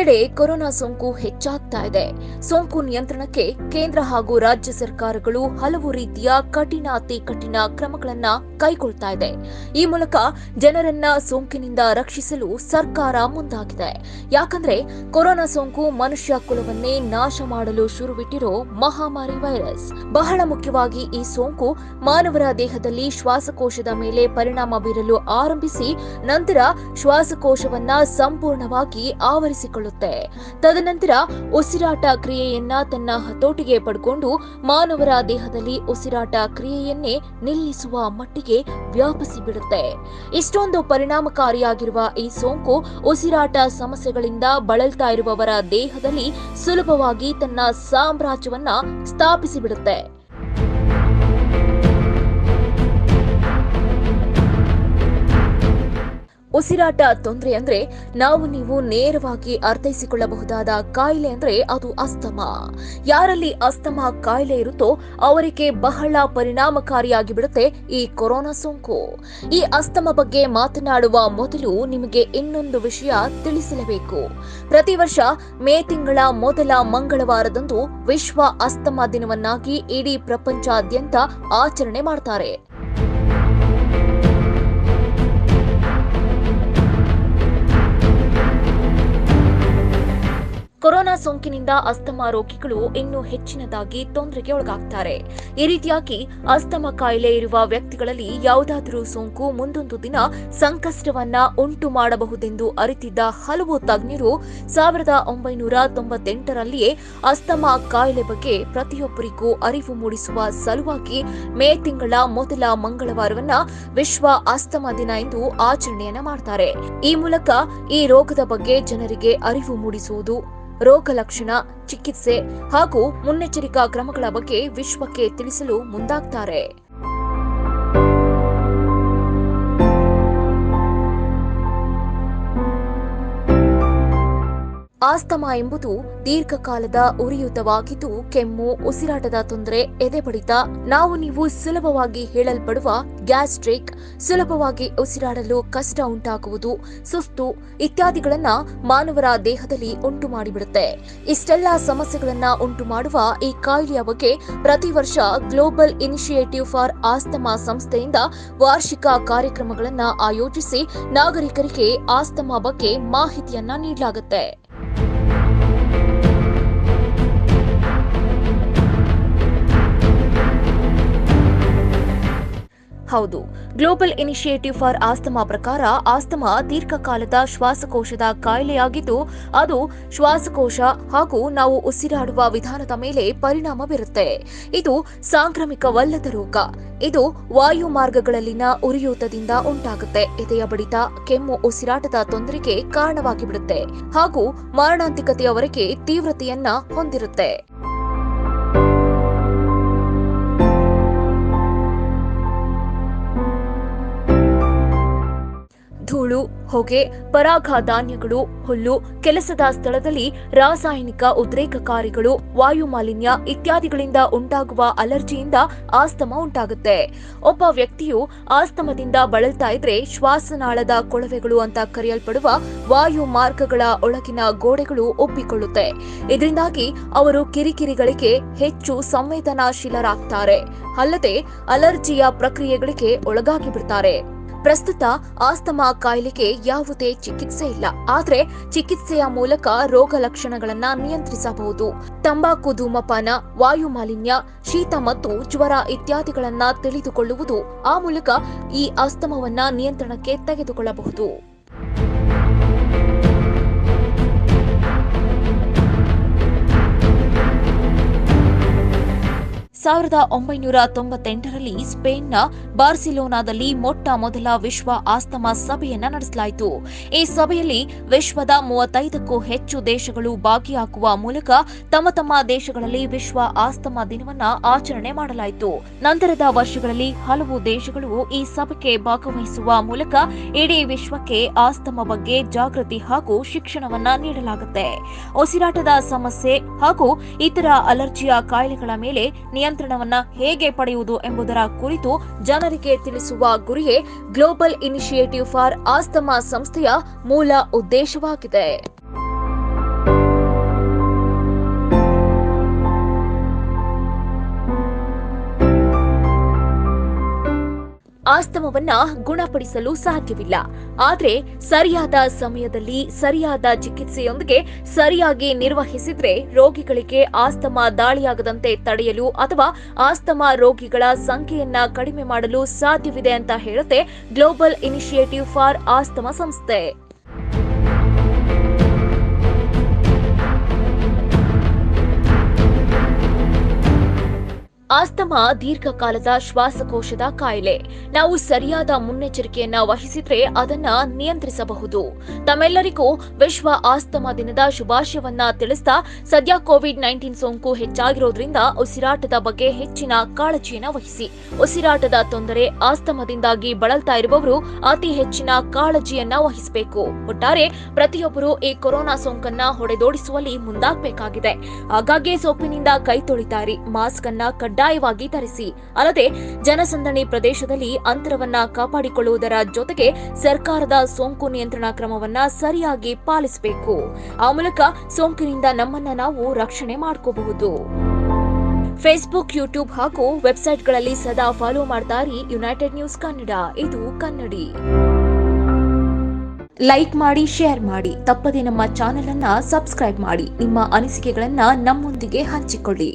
ಒಂದೆಡೆ ಕೊರೋನಾ ಸೋಂಕು ಹೆಚ್ಚಾಗ್ತಾ ಇದೆ. ಸೋಂಕು ನಿಯಂತ್ರಣಕ್ಕೆ ಕೇಂದ್ರ ಹಾಗೂ ರಾಜ್ಯ ಸರ್ಕಾರಗಳು ಹಲವು ರೀತಿಯ ಕಠಿಣ ಕ್ರಮಗಳನ್ನ ಕೈಗೊಳ್ತಾ ಇದೆ. ಈ ಮೂಲಕ ಜನರನ್ನ ಸೋಂಕಿನಿಂದ ರಕ್ಷಿಸಲು ಸರ್ಕಾರ ಮುಂದಾಗಿದೆ. ಯಾಕಂದ್ರೆ ಕೊರೋನಾ ಸೋಂಕು ಮನುಷ್ಯ ಕುಲವನ್ನೇ ನಾಶ ಮಾಡಲು ಶುರುವಿಟ್ಟಿರೋ ಮಹಾಮಾರಿ ವೈರಸ್. ಬಹಳ ಮುಖ್ಯವಾಗಿ ಈ ಸೋಂಕು ಮಾನವರ ದೇಹದಲ್ಲಿ ಶ್ವಾಸಕೋಶದ ಮೇಲೆ ಪರಿಣಾಮ ಬೀರಲು ಆರಂಭಿಸಿ ನಂತರ ಶ್ವಾಸಕೋಶವನ್ನ ಸಂಪೂರ್ಣವಾಗಿ ಆವರಿಸಿಕೊಳ್ಳುತ್ತೆ. ತದನಂತರ ಉಸಿರಾಟ ಕ್ರಿಯೆಯನ್ನ ತನ್ನ ಹತೋಟಿಗೆ ಪಡ್ಕೊಂಡು ಮಾನವರ ದೇಹದಲ್ಲಿ ಉಸಿರಾಟ ಕ್ರಿಯೆಯನ್ನೇ ನಿಲ್ಲಿಸುವ ಮಟ್ಟಿಗೆ ವ್ಯಾಪಿಸಿ ಬಿಡುತ್ತೆ. ಇಷ್ಟೊಂದು ಪರಿಣಾಮಕಾರಿಯಾಗಿರುವ ಈ ಸೋಂಕು ಉಸಿರಾಟ ಸಮಸ್ಯೆಗಳಿಂದ ಬಳಲ್ತಾ ಇರುವವರ ದೇಹದಲ್ಲಿ ಸುಲಭವಾಗಿ ತನ್ನ ಸಾಮ್ರಾಜ್ಯವನ್ನ ಸ್ಥಾಪಿಸಿಬಿಡುತ್ತೆ. ಉಸಿರಾಟ ತೊಂದರೆ ಅಂದ್ರೆ ನೀವು ನೇರವಾಗಿ ಅರ್ಥೈಸಿಕೊಳ್ಳಬಹುದಾದ ಕಾಯಿಲೆ ಅಂದ್ರೆ ಅದು ಅಸ್ತಮಾ. ಯಾರಲ್ಲಿ ಅಸ್ತಮಾ ಕಾಯಿಲೆ ಇರುತ್ತೋ ಅವರಿಗೆ ಬಹಳ ಪರಿಣಾಮಕಾರಿಯಾಗಿ ಬಿಡುತ್ತೆ ಈ ಕೊರೋನಾ ಸೋಂಕು. ಈ ಅಸ್ತಮಾ ಬಗ್ಗೆ ಮಾತನಾಡುವ ಮೊದಲು ನಿಮಗೆ ಇನ್ನೊಂದು ವಿಷಯ ತಿಳಿಸಲೇಬೇಕು. ಪ್ರತಿ ವರ್ಷ ಮೇ ತಿಂಗಳ ಮೊದಲ ಮಂಗಳವಾರದಂದು ವಿಶ್ವ ಅಸ್ತಮಾ ದಿನವನ್ನಾಗಿ ಇಡೀ ಪ್ರಪಂಚಾದ್ಯಂತ ಆಚರಣೆ ಮಾಡ್ತಾರೆ. ಕೊರೋನಾ ಸೋಂಕಿನಿಂದ ಅಸ್ತಮಾ ರೋಗಿಗಳು ಇನ್ನೂ ಹೆಚ್ಚಿನದಾಗಿ ತೊಂದರೆಗೆ ಒಳಗಾಗ್ತಾರೆ. ಈ ರೀತಿಯಾಗಿ ಅಸ್ತಮಾ ಕಾಯಿಲೆ ಇರುವ ವ್ಯಕ್ತಿಗಳಲ್ಲಿ ಯಾವುದಾದರೂ ಸೋಂಕು ಮುಂದೊಂದು ದಿನ ಸಂಕಷ್ಟವನ್ನ ಉಂಟು ಮಾಡಬಹುದೆಂದು ಅರಿತಿದ್ದ ಹಲವು ತಜ್ಞರು 1998ರಲ್ಲಿಯೇ ಅಸ್ತಮಾ ಕಾಯಿಲೆ ಬಗ್ಗೆ ಪ್ರತಿಯೊಬ್ಬರಿಗೂ ಅರಿವು ಮೂಡಿಸುವ ಸಲುವಾಗಿ ಮೇ ತಿಂಗಳ ಮೊದಲ ಮಂಗಳವಾರವನ್ನ ವಿಶ್ವ ಅಸ್ತಮಾ ದಿನ ಎಂದು ಆಚರಣೆಯನ್ನ ಮಾಡ್ತಾರೆ. ಈ ಮೂಲಕ ಈ ರೋಗದ ಬಗ್ಗೆ ಜನರಿಗೆ ಅರಿವು ಮೂಡಿಸುವುದು, ರೋಗ ಲಕ್ಷಣ, ಚಿಕಿತ್ಸೆ ಹಾಗೂ ಮುನ್ನೆಚ್ಚರಿಕಾ ಕ್ರಮಗಳ ಬಗ್ಗೆ ವಿಶ್ವಕ್ಕೆ ತಿಳಿಸಲು ಮುಂದಾಗ್ತಾರೆ. ಆಸ್ತಮಾ ಎಂಬುದು ದೀರ್ಘಕಾಲದ ಉರಿಯೂತವಾಗಿದ್ದು ಕೆಮ್ಮು, ಉಸಿರಾಟದ ತೊಂದರೆ, ಎದೆಬಡಿತ, ನೀವು ಸುಲಭವಾಗಿ ಹೇಳಲ್ಪಡುವ ಗ್ಯಾಸ್ಟ್ರಿಕ್, ಸುಲಭವಾಗಿ ಉಸಿರಾಡಲು ಕಷ್ಟ ಉಂಟಾಗುವುದು, ಸುಸ್ತು ಇತ್ಯಾದಿಗಳನ್ನ ಮಾನವರ ದೇಹದಲ್ಲಿ ಉಂಟು ಮಾಡಿಬಿಡುತ್ತೆ. ಇಷ್ಟೆಲ್ಲಾ ಸಮಸ್ಯೆಗಳನ್ನ ಉಂಟು ಮಾಡುವ ಈ ಕಾಯಿಲೆಯ ಬಗ್ಗೆ ಪ್ರತಿ ವರ್ಷ ಗ್ಲೋಬಲ್ ಇನಿಷಿಯೇಟಿವ್ ಫಾರ್ ಆಸ್ತಮಾ ಸಂಸ್ಥೆಯಿಂದ ವಾರ್ಷಿಕ ಕಾರ್ಯಕ್ರಮಗಳನ್ನ ಆಯೋಜಿಸಿ ನಾಗರಿಕರಿಗೆ ಆಸ್ತಮಾ ಬಗ್ಗೆ ಮಾಹಿತಿಯನ್ನ ನೀಡಲಾಗುತ್ತೆ. ಹೌದು, ಗ್ಲೋಬಲ್ ಇನಿಷಿಯೇಟಿವ್ ಫಾರ್ ಆಸ್ತಮಾ ಪ್ರಕಾರ ಆಸ್ತಮಾ ದೀರ್ಘಕಾಲದ ಶ್ವಾಸಕೋಶದ ಕಾಯಿಲೆಯಾಗಿದ್ದು ಅದು ಶ್ವಾಸಕೋಶ ಹಾಗೂ ನಾವು ಉಸಿರಾಡುವ ವಿಧಾನದ ಮೇಲೆ ಪರಿಣಾಮ ಬೀರುತ್ತೆ. ಇದು ಸಾಂಕ್ರಾಮಿಕವಲ್ಲದ ರೋಗ. ಇದು ವಾಯು ಮಾರ್ಗಗಳಲ್ಲಿನ ಉರಿಯೂತದಿಂದ ಉಂಟಾಗುತ್ತೆ. ಎದೆಯ ಬಡಿತ, ಕೆಮ್ಮು, ಉಸಿರಾಟದ ತೊಂದರೆಗೆ ಕಾರಣವಾಗಿ ಬಿಡುತ್ತೆ ಹಾಗೂ ಮಾರಣಾಂತಿಕತೆಯವರೆಗೆ ತೀವ್ರತೆಯನ್ನ ಹೊಂದಿರುತ್ತೆ. ಧೂಳು, ಹೊಗೆ, ಪರಾಗ ಧಾನ್ಯಗಳು, ಹುಲ್ಲು, ಕೆಲಸದ ಸ್ಥಳದಲ್ಲಿ ರಾಸಾಯನಿಕ ಉದ್ರೇಕಕಾರಿಗಳು, ವಾಯು ಮಾಲಿನ್ಯ ಇತ್ಯಾದಿಗಳಿಂದ ಉಂಟಾಗುವ ಅಲರ್ಜಿಯಿಂದ ಆಸ್ತಮಾ ಉಂಟಾಗುತ್ತೆ. ಒಬ್ಬ ವ್ಯಕ್ತಿಯು ಆಸ್ತಮದಿಂದ ಬಳಲ್ತಾ ಇದ್ರೆ ಶ್ವಾಸನಾಳದ ಕೊಳವೆಗಳು ಅಂತ ಕರೆಯಲ್ಪಡುವ ವಾಯು ಮಾರ್ಗಗಳ ಒಳಗಿನ ಗೋಡೆಗಳು ಒಪ್ಪಿಕೊಳ್ಳುತ್ತೆ. ಇದರಿಂದಾಗಿ ಅವರು ಕಿರಿಕಿರಿಗಳಿಗೆ ಹೆಚ್ಚು ಸಂವೇದನಾಶೀಲರಾಗ್ತಾರೆ. ಅಲ್ಲದೆ ಅಲರ್ಜಿಯ ಪ್ರಕ್ರಿಯೆಗಳಿಗೆ ಒಳಗಾಗಿ ಬಿಡ್ತಾರೆ. ಪ್ರಸ್ತುತ ಆಸ್ತಮಾ ಕಾಯಿಲೆಗೆ ಯಾವುದೇ ಚಿಕಿತ್ಸೆ ಇಲ್ಲ. ಆದರೆ ಚಿಕಿತ್ಸೆಯ ಮೂಲಕ ರೋಗ ಲಕ್ಷಣಗಳನ್ನ ನಿಯಂತ್ರಿಸಬಹುದು. ತಂಬಾಕು ಧೂಮಪಾನ, ವಾಯು ಮಾಲಿನ್ಯ, ಶೀತ ಮತ್ತು ಜ್ವರ ಇತ್ಯಾದಿಗಳನ್ನ ತಿಳಿದುಕೊಳ್ಳುವುದು ಆ ಮೂಲಕ ಈ ಆಸ್ತಮವನ್ನ ನಿಯಂತ್ರಣಕ್ಕೆ ತೆಗೆದುಕೊಳ್ಳಬಹುದು. 1998ರಲ್ಲಿ ಸ್ಪೇನ್ನ ಬಾರ್ಸಿಲೋನಾದಲ್ಲಿ ಮೊಟ್ಟ ಮೊದಲ ವಿಶ್ವ ಆಸ್ತಮಾ ಸಭೆಯನ್ನ ನಡೆಸಲಾಯಿತು. ಈ ಸಭೆಯಲ್ಲಿ ವಿಶ್ವದ 35ಕ್ಕೂ ಹೆಚ್ಚು ದೇಶಗಳು ಭಾಗಿಯಾಗುವ ಮೂಲಕ ತಮ್ಮ ದೇಶಗಳಲ್ಲಿ ವಿಶ್ವ ಆಸ್ತಮಾ ದಿನವನ್ನ ಆಚರಣೆ ಮಾಡಲಾಯಿತು. ನಂತರದ ವರ್ಷಗಳಲ್ಲಿ ಹಲವು ದೇಶಗಳು ಈ ಸಭೆಗೆ ಭಾಗವಹಿಸುವ ಮೂಲಕ ಇಡೀ ವಿಶ್ವಕ್ಕೆ ಆಸ್ತಮಾ ಬಗ್ಗೆ ಜಾಗೃತಿ ಹಾಗೂ ಶಿಕ್ಷಣವನ್ನ ನೀಡಲಾಗುತ್ತೆ. ಉಸಿರಾಟದ ಸಮಸ್ಯೆ ಹಾಗೂ ಇತರ ಅಲರ್ಜಿಯ ಕಾಯಿಲೆಗಳ ಮೇಲೆ ನಿಯಂತ್ರಣವನ್ನ ಹೇಗೆ ಪಡೆಯುವುದು ಎಂಬುದರ ಕುರಿತು ಜನರಿಗೆ ತಿಳಿಸುವ ಗುರಿಯೇ ಗ್ಲೋಬಲ್ ಇನಿಷಿಯೇಟಿವ್ ಫಾರ್ ಆಸ್ತಮಾ ಸಂಸ್ಥೆಯ ಮೂಲ ಉದ್ದೇಶವಾಗಿದೆ. ಆಸ್ತಮವನ್ನ ಗುಣಪಡಿಸಲು ಸಾಧ್ಯವಿಲ್ಲ. ಆದರೆ ಸರಿಯಾದ ಸಮಯದಲ್ಲಿ ಸರಿಯಾದ ಚಿಕಿತ್ಸೆಯೊಂದಿಗೆ ಸರಿಯಾಗಿ ನಿರ್ವಹಿಸಿದ್ರೆ ರೋಗಿಗಳಿಗೆ ಆಸ್ತಮಾ ದಾಳಿಯಾಗದಂತೆ ತಡೆಯಲು ಅಥವಾ ಆಸ್ತಮಾ ರೋಗಿಗಳ ಸಂಖ್ಯೆಯನ್ನ ಕಡಿಮೆ ಮಾಡಲು ಸಾಧ್ಯವಿದೆ ಅಂತ ಹೇಳುತ್ತೆ ಗ್ಲೋಬಲ್ ಇನಿಷಿಯೇಟಿವ್ ಫಾರ್ ಆಸ್ತಮಾ ಸಂಸ್ಥೆ. ಆಸ್ತಮಾ ದೀರ್ಘಕಾಲದ ಶ್ವಾಸಕೋಶದ ಕಾಯಿಲೆ. ನಾವು ಸರಿಯಾದ ಮುನ್ನೆಚ್ಚರಿಕೆಯನ್ನ ವಹಿಸಿದ್ರೆ ಅದನ್ನ ನಿಯಂತ್ರಿಸಬಹುದು. ತಮ್ಮೆಲ್ಲರಿಗೂ ವಿಶ್ವ ಆಸ್ತಮಾ ದಿನದ ಶುಭಾಶಯವನ್ನ ತಿಳಿಸ್ತಾ, ಸದ್ಯ ಕೋವಿಡ್-19 ಸೋಂಕು ಹೆಚ್ಚಾಗಿರೋದ್ರಿಂದ ಉಸಿರಾಟದ ಬಗ್ಗೆ ಹೆಚ್ಚಿನ ಕಾಳಜಿಯನ್ನ ವಹಿಸಿ. ಉಸಿರಾಟದ ತೊಂದರೆ, ಆಸ್ತಮಾದಿಂದಾಗಿ ಬಳಲ್ತಾ ಇರುವವರು ಅತಿ ಹೆಚ್ಚಿನ ಕಾಳಜಿಯನ್ನ ವಹಿಸಬೇಕು. ಒಟ್ಟಾರೆ ಪ್ರತಿಯೊಬ್ಬರು ಈ ಕೊರೋನಾ ಸೋಂಕನ್ನ ಹೊಡೆದೋಡಿಸುವಲ್ಲಿ ಮುಂದಾಗಬೇಕಾಗಿದೆ. ಆಗಾಗ್ಗೆ ಸೋಪಿನಿಂದ ಕೈ ತೊಳಿತಾರಿ, ಮಾಸ್ಕ್ ಅನ್ನ ಕಡ್ಡಾಯವಾಗಿ ಧರಿಸಿ. ಅಲ್ಲದೆ ಜನಸಂದಣಿ ಪ್ರದೇಶದಲ್ಲಿ ಅಂತರವನ್ನ ಕಾಪಾಡಿಕೊಳ್ಳುವುದರ ಜೊತೆಗೆ ಸರ್ಕಾರದ ಸೋಂಕು ನಿಯಂತ್ರಣ ಕ್ರಮವನ್ನ ಸರಿಯಾಗಿ ಪಾಲಿಸಬೇಕು. ಆ ಮೂಲಕ ಸೋಂಕಿನಿಂದ ನಮ್ಮನ್ನ ನಾವು ರಕ್ಷಣೆ ಮಾಡ್ಕೋಬಹುದು. ಫೇಸ್ಬುಕ್, ಯೂಟ್ಯೂಬ್ ಹಾಗೂ ವೆಬ್ಸೈಟ್ಗಳಲ್ಲಿ ಸದಾ ಫಾಲೋ ಮಾಡ್ತಾ ಇರಿ ಯುನೈಟೆಡ್ ನ್ಯೂಸ್ ಕನ್ನಡ. ಇದು ಕನ್ನಡಿ. ಲೈಕ್ ಮಾಡಿ, ಶೇರ್ ಮಾಡಿ, ತಪ್ಪದೆ ನಮ್ಮ ಚಾನೆಲ್ ಅನ್ನ ಸಬ್ಸ್ಕ್ರೈಬ್ ಮಾಡಿ. ನಿಮ್ಮ ಅನಿಸಿಕೆಗಳನ್ನ ನಮ್ಮೊಂದಿಗೆ ಹಂಚಿಕೊಳ್ಳಿ.